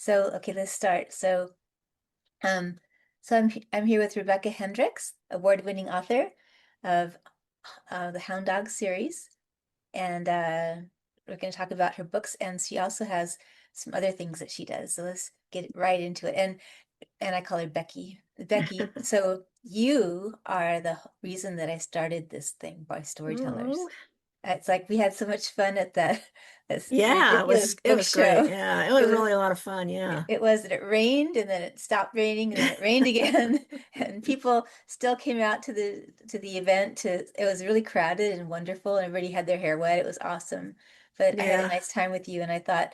So, okay, let's start. Um, I'm here with Rebeccah Hendrix, award-winning author of the Hound Dog series, and we're going to talk about her books. And she also has some other things that she does. So let's get right into it. And I call her Becky. Becky, so you are the reason that I started this thing by Storytellers. Oh, It's like we had so much fun at that this yeah, it ridiculous was it book was great. show. Yeah, it It was was really a lot of fun. Yeah. it was that it rained and then it stopped raining and then it rained again and people still came out to the event to it was really crowded and wonderful and everybody had their hair wet. It was awesome. But I had a Yeah. nice time with you and I thought,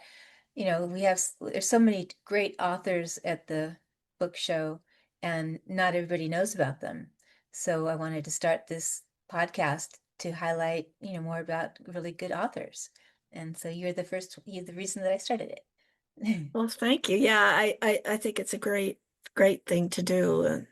there's so many great authors at the book show and not everybody knows about them. So I wanted to start this podcast to highlight, more about really good authors. And so you're the reason that I started it. Well, thank you. Yeah, I think it's a great thing to do. And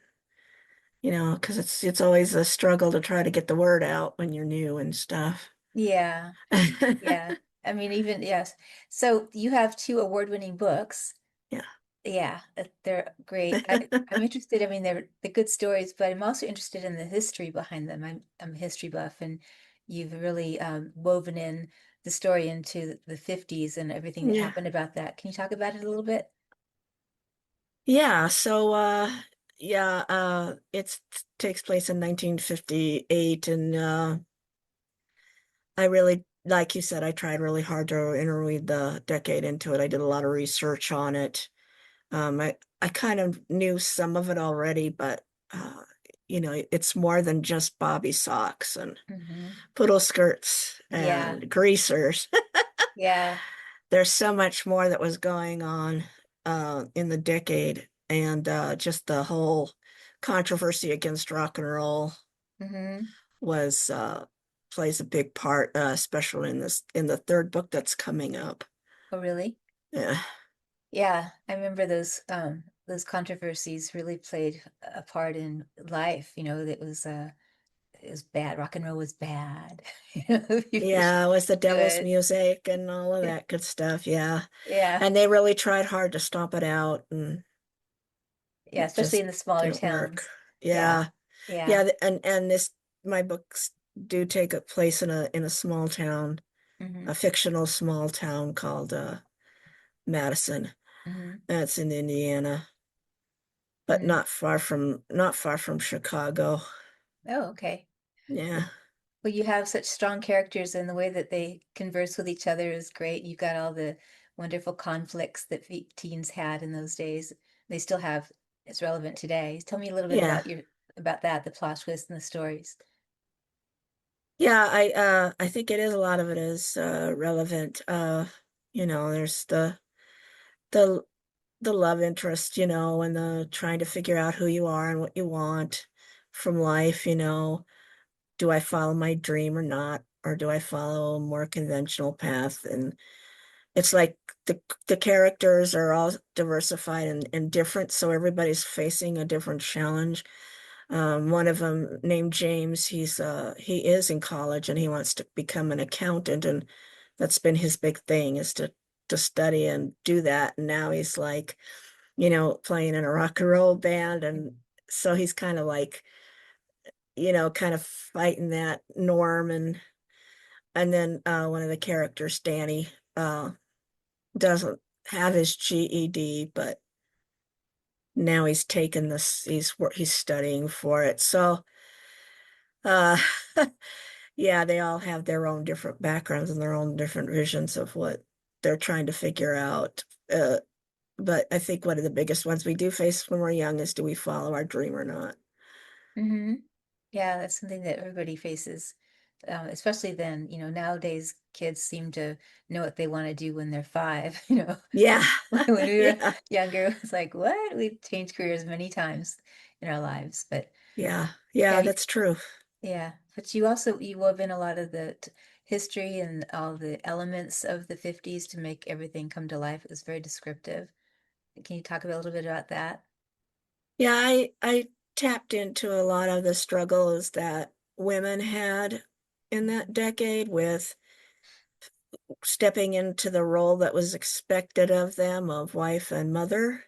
because it's always a struggle to try to get the word out when you're new and stuff. Yeah, yeah. I mean, even yes. So you have two award-winning books. Yeah. Yeah, they're great. I'm interested. I mean, they're good stories, but I'm also interested in the history behind them. I'm a history buff, and you've really woven in the story into the 50s and everything that Yeah. happened about that. Can you talk about it a little bit? Yeah, so yeah, it takes place in 1958 and I really, like you said, I tried really hard to interweave the decade into it. I did a lot of research on it. I kind of knew some of it already, but it's more than just bobby socks and Hmm. poodle skirts Yeah, and greasers. yeah. There's so much more that was going on in the decade, and just the whole controversy against rock and roll Hmm. was plays a big part, especially in the third book that's coming up. Oh, really? Yeah. Yeah, I remember those controversies really played a part in life. It was bad. Rock and roll was bad. People Yeah, it was the shouldn't do devil's it. music and all of that good stuff. Yeah. Yeah, And they really tried hard to stomp it out, and yeah, it especially just in the smaller didn't work. towns. Yeah, Yeah. yeah. Yeah, and this my books do take a place in a small town, Hmm. a fictional small town called Madison. Hmm. That's in Indiana, but Hmm. not far from Chicago. Oh, okay. Yeah. Well, you have such strong characters, and the way that they converse with each other is great. You've got all the wonderful conflicts that teens had in those days. They still have. It's relevant today. Tell me a little bit Yeah. about that, the plot twist and the stories. Yeah, I think it is a lot of it is relevant. There's the the love interest, and the trying to figure out who you are and what you want from life, do I follow my dream or not, or do I follow a more conventional path? And it's like the characters are all diversified and different, so everybody's facing a different challenge. One of them named James, he is in college and he wants to become an accountant, and that's been his big thing is to study and do that. And now he's like, playing in a rock and roll band, and so he's kind of like, kind of fighting that norm. And then one of the characters, Danny, doesn't have his GED, but now he's taken this, he's studying for it. So uh yeah, they all have their own different backgrounds and their own different visions of what they're trying to figure out. But I think one of the biggest ones we do face when we're young is, do we follow our dream or not? Hmm. Yeah, that's something that everybody faces, especially then. Nowadays kids seem to know what they want to do when they're five. Yeah. When we were Yeah. younger, it was like, what? We've changed careers many times in our lives, but Yeah. yeah, Yeah, that's true. yeah. But you wove in a lot of the history and all the elements of the 50s to make everything come to life. It was very descriptive. Can you talk a little bit about that? Yeah, I tapped into a lot of the struggles that women had in that decade with stepping into the role that was expected of them of wife and mother.